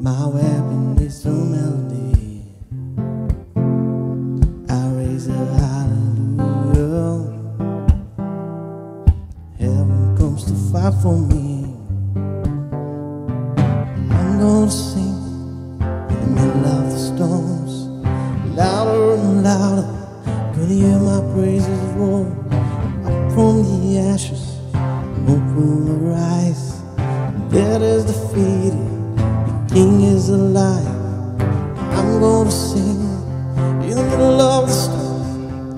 My weapon is a melody. I raise a hallelujah. Heaven comes to fight for me. I'm gonna sing in the middle of the storms, louder and louder. Gonna hear my praises roar up from the ashes. Hope will arise. Death is defeated. The King is alive. I'm gonna sing in the middle of the storm,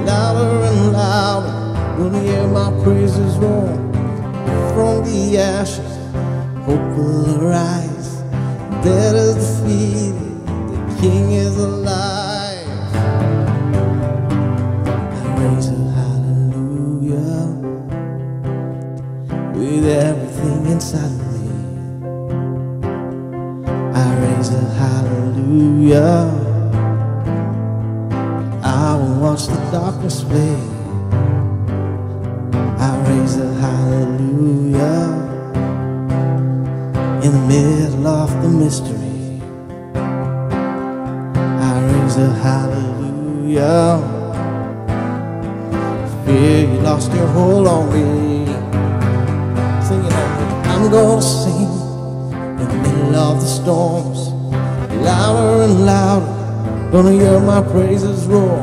louder and louder. Gonna hear my praises roar from the ashes. Hope will arise. Death is defeated. The King is alive. I raise a hallelujah with everything inside of me. I raise a hallelujah. I will watch the darkness fade. I raise a hallelujah in the middle of the mystery. I raise a hallelujah. Fear you lost your hold on me. Sing it out. I'm gonna sing in the middle of the storms, louder and louder. Gonna hear my praises roar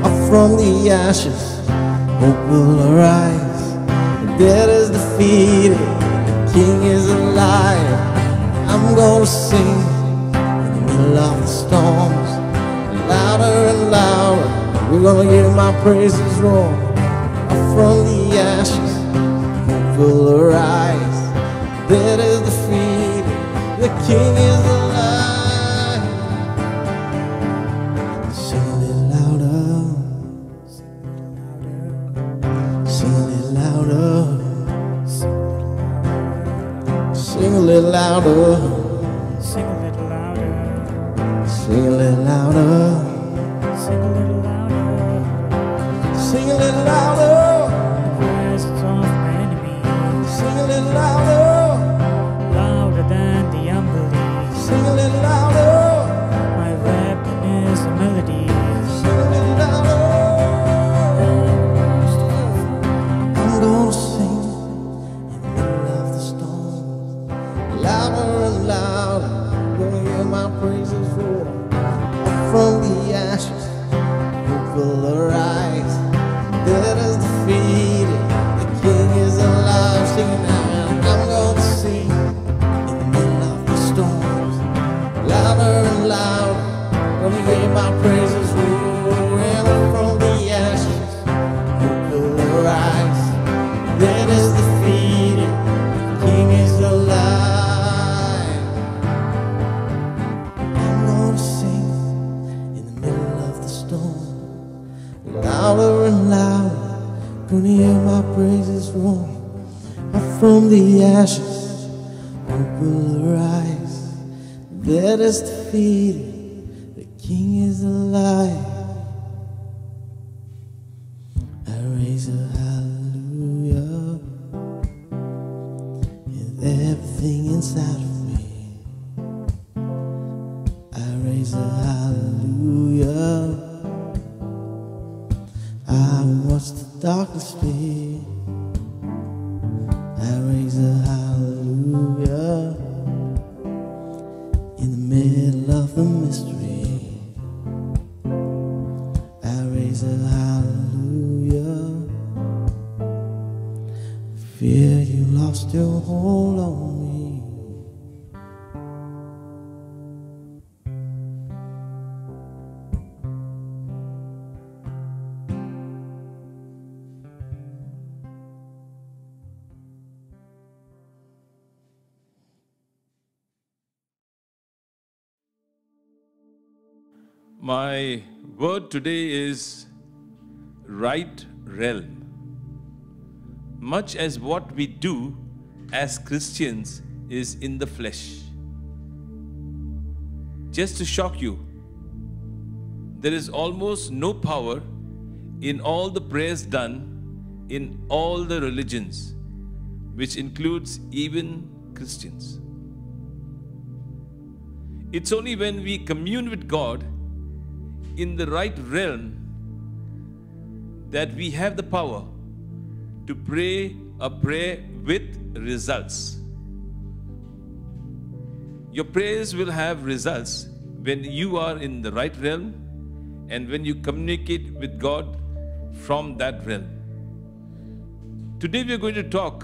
up from the ashes. Hope will arise. The dead is defeated. The King is alive. I'm gonna sing in the middle of the storms, louder and louder. We're gonna hear my praises roar up from the ashes. Hope will arise. Dead is defeated. The King is alive. Sing a little louder. Sing a little louder. Sing a little louder. Sing a little louder. Sing a little louder. Sing a little louder. Sing a little louder. The voices of my enemies, Sing a little louder. louder than the unbelief. Sing a little louder. My weapon is a melody. Sing a little louder. I'm gonna sing in the middle of the storm, louder and louder. Gonna hear my praises roar up from the ashes. Hope will arise. Death is defeated. The King is alive. Sing it now. I'm gonna sing in the middle of the storms, louder and louder. Gonna hear my praises roaring from the ashes. Hope will arise. Death is defeated. The King is alive. I'm gonna sing in the middle of the storm, louder and louder. Gonna hear my praises roar up from the ashes. Hope will arise. Death is defeated. The King is alive. I raise a hallelujah with everything inside of me. I raise a hallelujah. I will watch the darkness fade. I raise a hallelujah in the middle of the mystery. I raise a hallelujah. Fear you lost your hold on me. My word today is right realm. Much as what we do as Christians is in the flesh. Just to shock you, there is almost no power in all the prayers done in all the religions, which includes even Christians. It's only when we commune with God in the right realm that we have the power to pray a prayer with results. Your prayers will have results when you are in the right realm and when you communicate with God from that realm. Today we are going to talk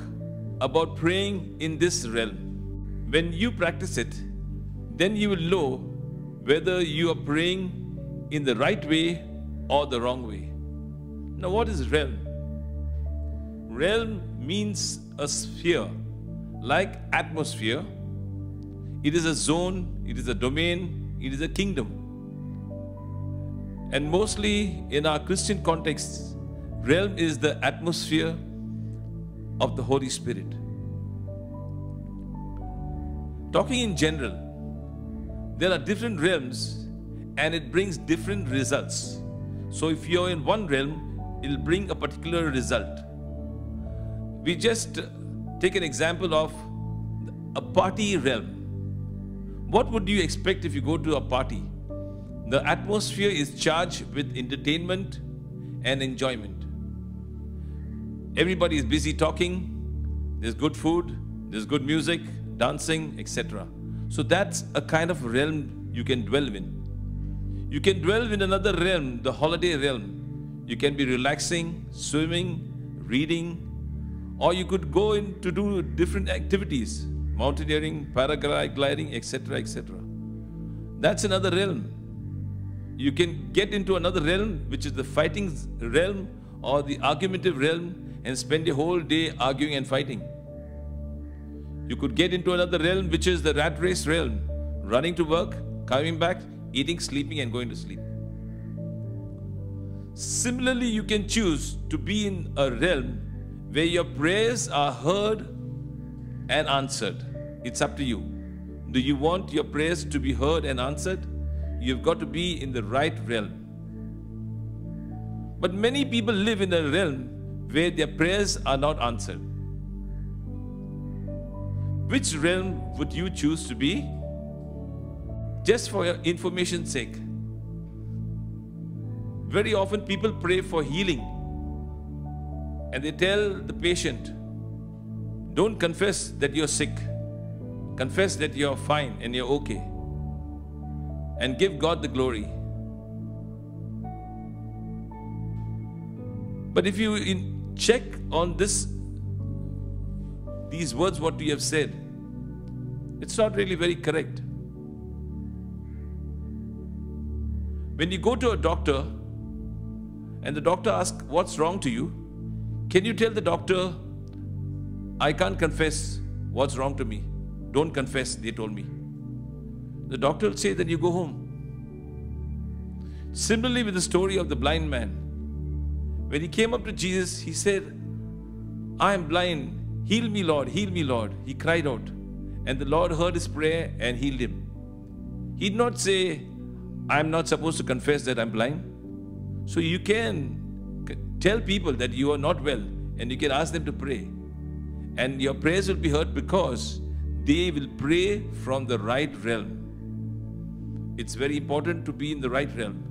about praying in this realm. When you practice it, then you will know whether you are praying in the right way or the wrong way. Now, what is realm? Realm means a sphere, like atmosphere. It is a zone, it is a domain, it is a kingdom. And mostly in our Christian context, realm is the atmosphere of the Holy Spirit. Talking in general, there are different realms and it brings different results. So if you're in one realm, it'll bring a particular result. We just take an example of a party realm. What would you expect if you go to a party? The atmosphere is charged with entertainment and enjoyment. Everybody is busy talking, there's good food, there's good music, dancing, etc. So that's a kind of realm you can dwell in. You can dwell in another realm, the holiday realm. You can be relaxing, swimming, reading, or you could go in to do different activities, mountaineering, paragliding, etc., etc. That's another realm. You can get into another realm, which is the fighting realm or the argumentative realm, and spend a whole day arguing and fighting. You could get into another realm, which is the rat race realm, running to work, coming back, eating, sleeping, and going to sleep. Similarly, you can choose to be in a realm where your prayers are heard and answered. It's up to you. Do you want your prayers to be heard and answered? You've got to be in the right realm. But many people live in a realm where their prayers are not answered. Which realm would you choose to be? Just for your information's sake. Very often people pray for healing and they tell the patient, don't confess that you're sick. Confess that you're fine and you're okay. And give God the glory. But if you check on these words, what you have said, it's not really very correct. When you go to a doctor and the doctor asks, what's wrong to you? Can you tell the doctor, I can't confess what's wrong to me. Don't confess, they told me. The doctor will say, then you go home. Similarly with the story of the blind man. When he came up to Jesus, he said, I am blind. Heal me, Lord. Heal me, Lord. He cried out. And the Lord heard his prayer and healed him. He did not say, I am not supposed to confess that I'm blind. So you can tell people that you are not well and you can ask them to pray. And your prayers will be heard because they will pray from the right realm. It's very important to be in the right realm.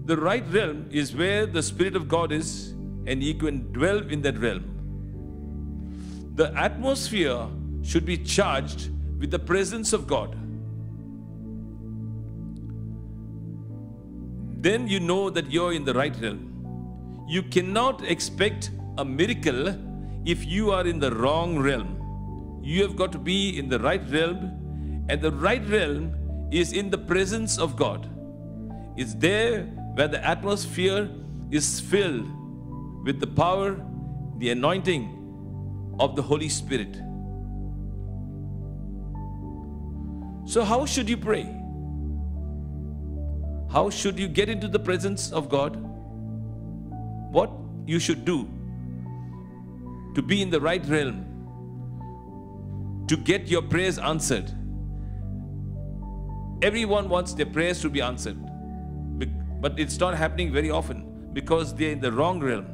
The right realm is where the Spirit of God is and you can dwell in that realm. The atmosphere should be charged with the presence of God. Then you know that you're in the right realm. You cannot expect a miracle if you are in the wrong realm. You have got to be in the right realm, and the right realm is in the presence of God. It's there where the atmosphere is filled with the power, the anointing of the Holy Spirit. So how should you pray? How should you get into the presence of God? What you should do to be in the right realm, to get your prayers answered. Everyone wants their prayers to be answered, but it's not happening very often because they're in the wrong realm.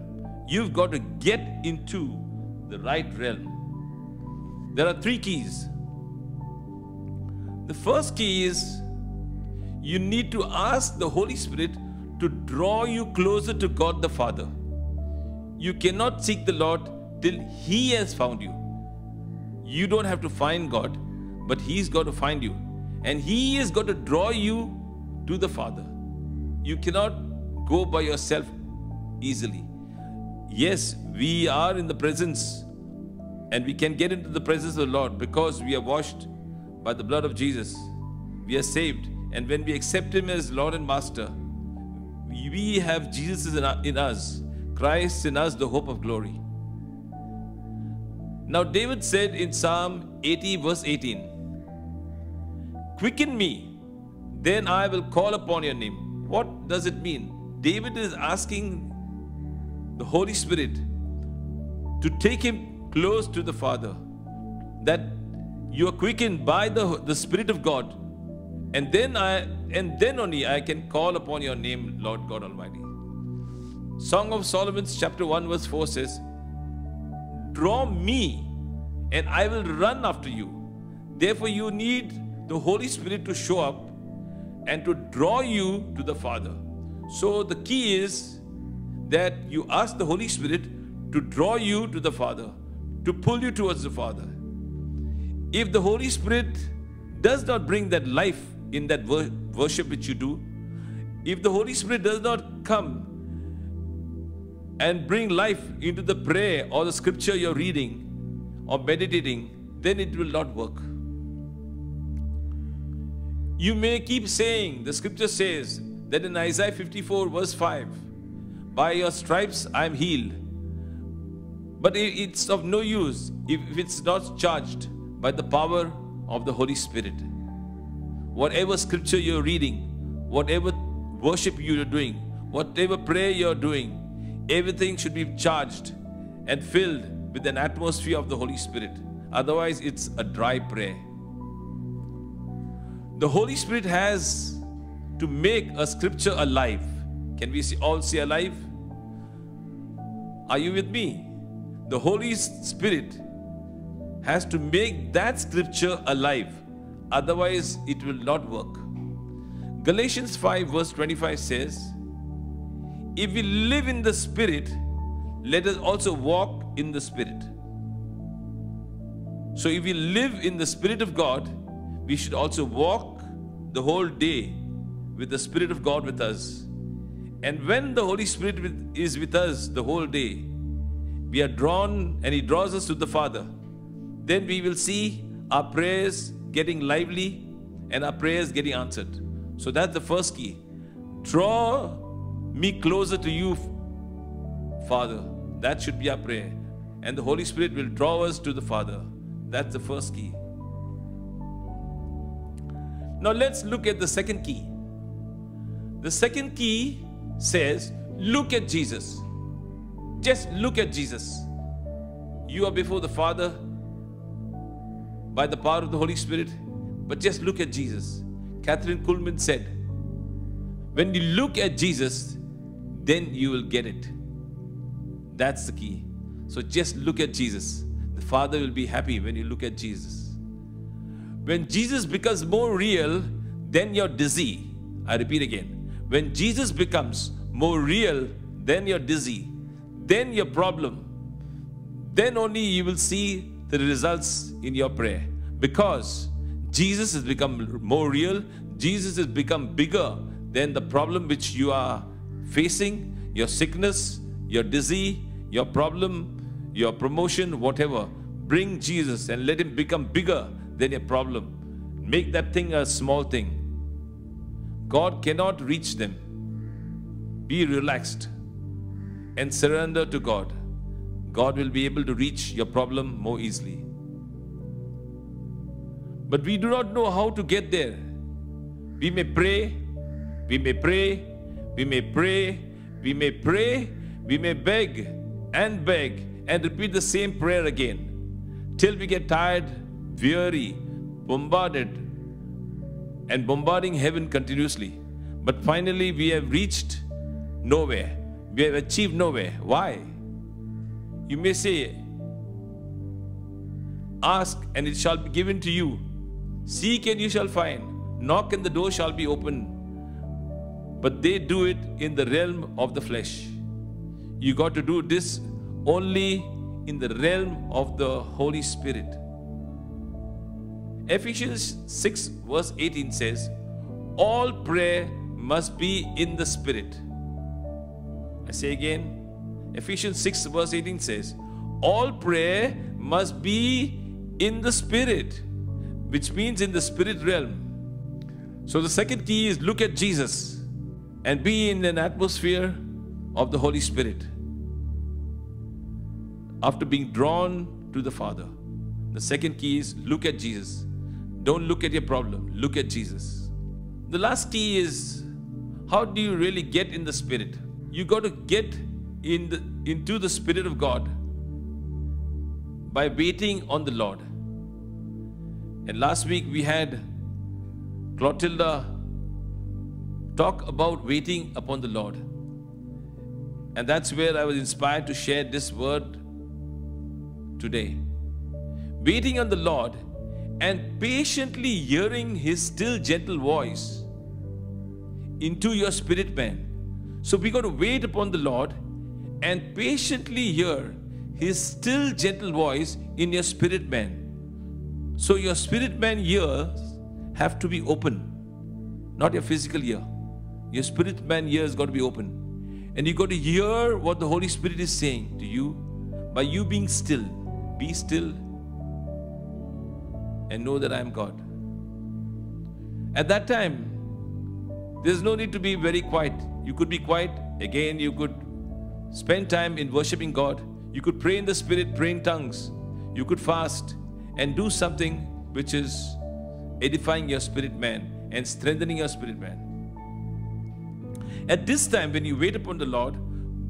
You've got to get into the right realm. There are three keys. The first key is you need to ask the Holy Spirit to draw you closer to God the Father. You cannot seek the Lord till He has found you. You don't have to find God, but He's got to find you. And He is going to draw you to the Father. You cannot go by yourself easily. Yes, we are in the presence, and we can get into the presence of the Lord because we are washed by the blood of Jesus. We are saved. And when we accept Him as Lord and Master, we have Jesus in us, Christ in us, the hope of glory. Now David said in Psalm 80 verse 18, "Quicken me, then I will call upon your name." What does it mean? David is asking the Holy Spirit to take him close to the Father, that you are quickened by the Spirit of God, and then only I can call upon your name, Lord God Almighty. Song of Solomon chapter 1 verse 4 says, "Draw me and I will run after you." Therefore you need the Holy Spirit to show up and to draw you to the Father. So the key is that you ask the Holy Spirit to draw you to the Father, to pull you towards the Father. If the Holy Spirit does not bring that life in that worship which you do, if the Holy Spirit does not come and bring life into the prayer or the scripture you're reading or meditating, then it will not work. You may keep saying, the scripture says that in Isaiah 54 verse 5, "By your stripes I am healed." But it's of no use if it's not charged by the power of the Holy Spirit. Whatever scripture you're reading, whatever worship you're doing, whatever prayer you're doing, everything should be charged and filled with an atmosphere of the Holy Spirit. Otherwise, it's a dry prayer. The Holy Spirit has to make a scripture alive. Can we all say alive? Are you with me? The Holy Spirit has to make that scripture alive. Otherwise, it will not work. Galatians 5 verse 25 says, "If we live in the Spirit, let us also walk in the Spirit." So if we live in the Spirit of God, we should also walk the whole day with the Spirit of God with us. And when the Holy Spirit is with us the whole day, we are drawn and He draws us to the Father. Then we will see our prayers getting lively and our prayers getting answered. So that's the first key. Draw me closer to you, Father. That should be our prayer. And the Holy Spirit will draw us to the Father. That's the first key. Now let's look at the second key. The second key says, look at Jesus. Just look at Jesus. You are before the Father by the power of the Holy Spirit, but just look at Jesus. Catherine Kuhlman said, when you look at Jesus, then you will get it. That's the key. So just look at Jesus. The Father will be happy when you look at Jesus. When Jesus becomes more real, then you're dizzy. I repeat again. When Jesus becomes more real, then you're dizzy. Then your problem. Then only you will see the results in your prayer. Because Jesus has become more real. Jesus has become bigger than the problem which you are facing. Your sickness, your dizzy, your problem, your promotion, whatever. Bring Jesus and let Him become bigger than your problem. Make that thing a small thing. God cannot reach them. Be relaxed and surrender to God. God will be able to reach your problem more easily. But we do not know how to get there. We may pray, we may pray, we may pray, we may pray, we may beg and repeat the same prayer again till we get tired, weary, bombarded, and bombarding heaven continuously. But finally we have reached nowhere. We have achieved nowhere. Why? You may say, ask and it shall be given to you. Seek and you shall find. Knock and the door shall be opened. But they do it in the realm of the flesh. You got to do this only in the realm of the Holy Spirit. Ephesians 6 verse 18 says, all prayer must be in the Spirit. I say again, Ephesians 6 verse 18 says, all prayer must be in the Spirit, which means in the Spirit realm. So the second key is look at Jesus and be in an atmosphere of the Holy Spirit. After being drawn to the Father, the second key is look at Jesus. Don't look at your problem, look at Jesus. The last key is, how do you really get in the Spirit? You got to get into the Spirit of God by waiting on the Lord. And last week we had Clotilda talk about waiting upon the Lord. And that's where I was inspired to share this word today. Waiting on the Lord and patiently hearing His still gentle voice into your spirit man. So we got to wait upon the Lord and patiently hear His still gentle voice in your spirit man. So your spirit man ears have to be open, not your physical ear. Your spirit man ears got to be open. And you got to hear what the Holy Spirit is saying to you by you being still. Be still and know that I am God. At that time, there's no need to be very quiet. You could be quiet. Again, you could spend time in worshiping God. You could pray in the Spirit, pray in tongues. You could fast and do something which is edifying your spirit man and strengthening your spirit man. At this time, when you wait upon the Lord,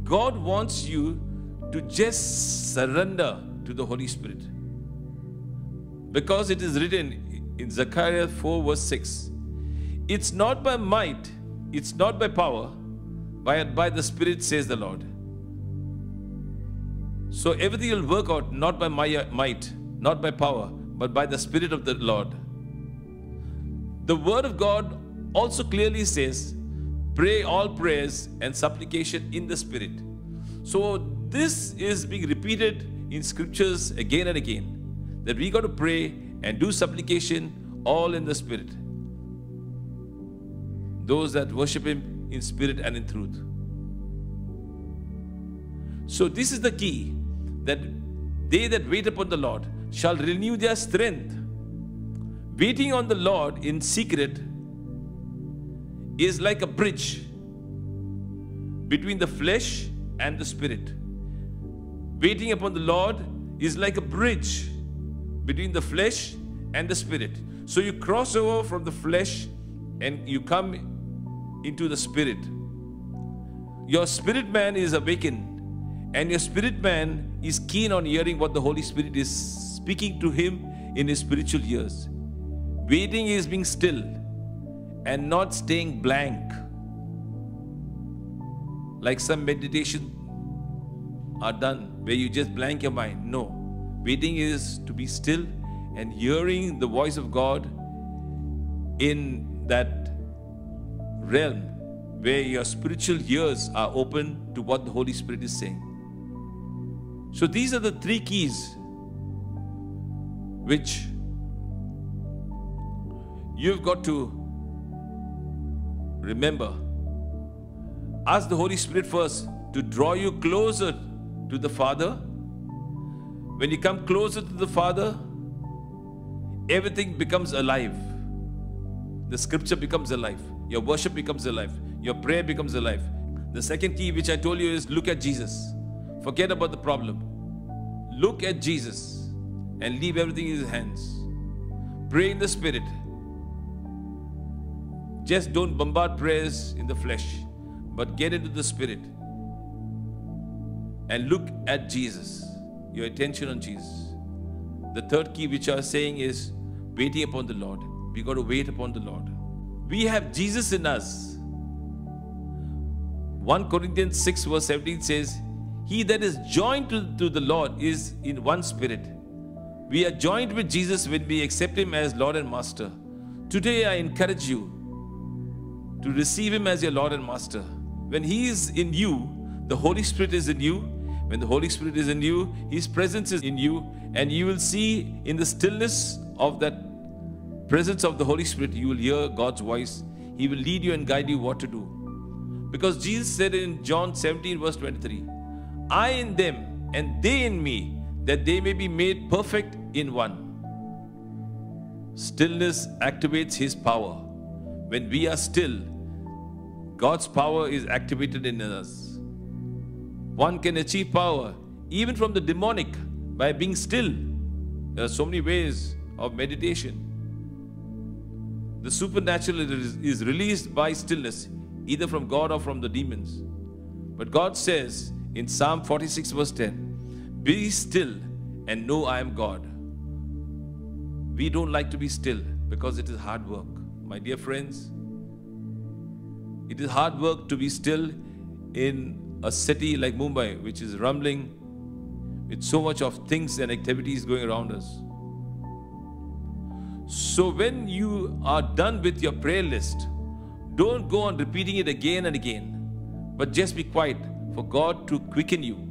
God wants you to just surrender to the Holy Spirit. Because it is written in Zechariah 4 verse 6, it's not by might, it's not by power, but by the Spirit, says the Lord. So everything will work out not by my might, not by power, but by the Spirit of the Lord. The Word of God also clearly says, pray all prayers and supplication in the Spirit. So this is being repeated in scriptures again and again, that we got to pray and do supplication all in the Spirit. Those that worship Him in spirit and in truth. So this is the key, that they that wait upon the Lord shall renew their strength. Waiting on the Lord in secret is like a bridge between the flesh and the Spirit. Waiting upon the Lord is like a bridge between the flesh and the Spirit. So you cross over from the flesh and you come into the Spirit. Your spirit man is awakened, and your spirit man is keen on hearing what the Holy Spirit is speaking to him in his spiritual ears. Waiting is being still and not staying blank, like some meditation are done where you just blank your mind. No, waiting is to be still and hearing the voice of God in that realm where your spiritual ears are open to what the Holy Spirit is saying. So these are the three keys which you've got to remember. Ask the Holy Spirit first to draw you closer to the Father. When you come closer to the Father, everything becomes alive. The scripture becomes alive. Your worship becomes alive. Your prayer becomes alive. The second key which I told you is look at Jesus. Forget about the problem. Look at Jesus and leave everything in His hands. Pray in the Spirit. Just don't bombard prayers in the flesh, but get into the Spirit and look at Jesus. Your attention on Jesus. The third key which I was saying is waiting upon the Lord. We got to wait upon the Lord. We have Jesus in us. 1 Corinthians 6 verse 17 says, he that is joined to the Lord is in one spirit. We are joined with Jesus when we accept Him as Lord and Master. Today I encourage you to receive Him as your Lord and Master. When He is in you, the Holy Spirit is in you. When the Holy Spirit is in you, His presence is in you, and you will see in the stillness of that presence of the Holy Spirit, you will hear God's voice. He will lead you and guide you what to do. Because Jesus said in John 17 verse 23, I in them and they in me, that they may be made perfect in one. Stillness activates His power. When we are still, God's power is activated in us. One can achieve power even from the demonic by being still. There are so many ways of meditation. The supernatural is released by stillness, either from God or from the demons. But God says in Psalm 46 verse 10, be still and know I am God. We don't like to be still because it is hard work. My dear friends, it is hard work to be still in a city like Mumbai, which is rumbling with so much of things and activities going around us. So when you are done with your prayer list, don't go on repeating it again and again, but just be quiet for God to quicken you.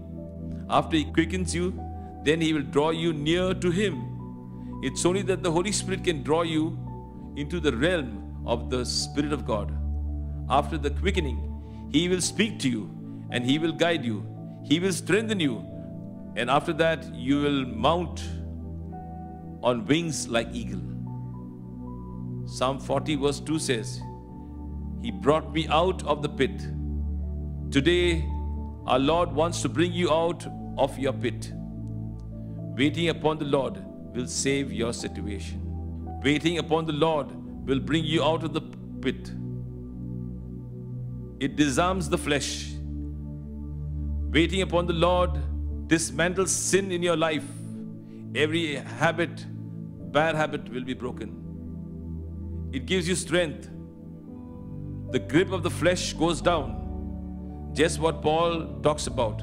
After He quickens you, then He will draw you near to Him. It's only that the Holy Spirit can draw you into the realm of the Spirit of God. After the quickening, He will speak to you and He will guide you. He will strengthen you. And after that, you will mount on wings like eagle. Psalm 40 verse 2 says, He brought me out of the pit. Today, our Lord wants to bring you out of your pit. Waiting upon the Lord will save your situation. Waiting upon the Lord will bring you out of the pit. It disarms the flesh. Waiting upon the Lord dismantles sin in your life. Every habit, bad habit will be broken. It gives you strength. The grip of the flesh goes down. Just what Paul talks about.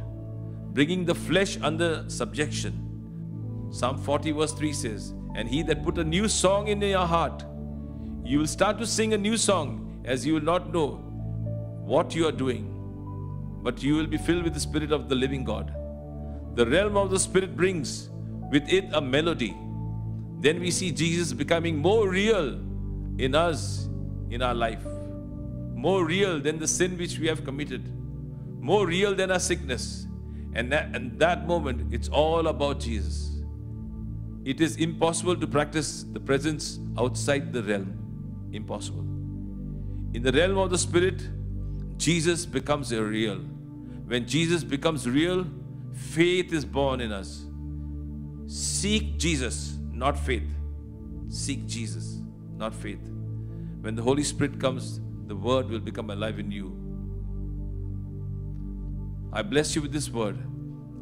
Bringing the flesh under subjection. Psalm 40 verse 3 says, and He that put a new song in your heart, you will start to sing a new song as you will not know what you are doing, but you will be filled with the Spirit of the living God. The realm of the Spirit brings with it a melody. Then we see Jesus becoming more real in us, in our life. More real than the sin which we have committed. More real than our sickness. And that moment, it's all about Jesus. It is impossible to practice the presence outside the realm. Impossible. In the realm of the Spirit, Jesus becomes real. When Jesus becomes real, faith is born in us. Seek Jesus, not faith. Seek Jesus, not faith. When the Holy Spirit comes, the Word will become alive in you. I bless you with this word,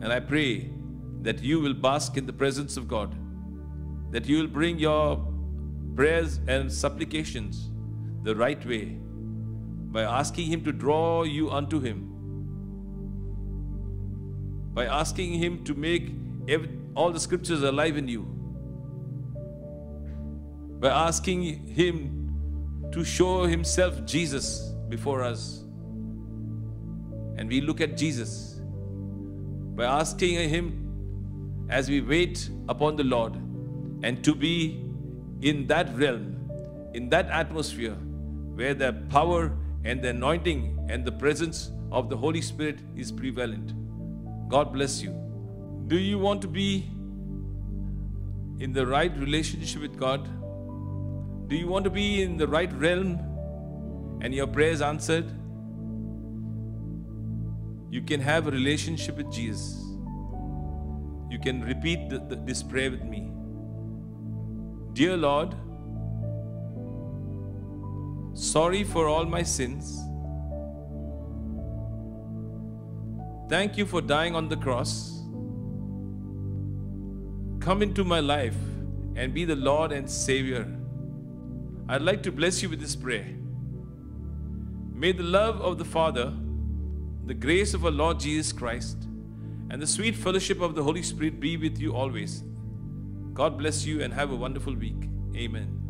and I pray that you will bask in the presence of God, that you will bring your prayers and supplications the right way by asking Him to draw you unto Him, by asking Him to make all the scriptures alive in you, by asking Him to show Himself Jesus before us. And we look at Jesus by asking Him as we wait upon the Lord, and to be in that realm, in that atmosphere where the power and the anointing and the presence of the Holy Spirit is prevalent. God bless you. Do you want to be in the right relationship with God? Do you want to be in the right realm and your prayers answered? You can have a relationship with Jesus. You can repeat this prayer with me. Dear Lord, sorry for all my sins. Thank you for dying on the cross. Come into my life and be the Lord and Savior. I'd like to bless you with this prayer. May the love of the Father, the grace of our Lord Jesus Christ, and the sweet fellowship of the Holy Spirit be with you always. God bless you and have a wonderful week. Amen.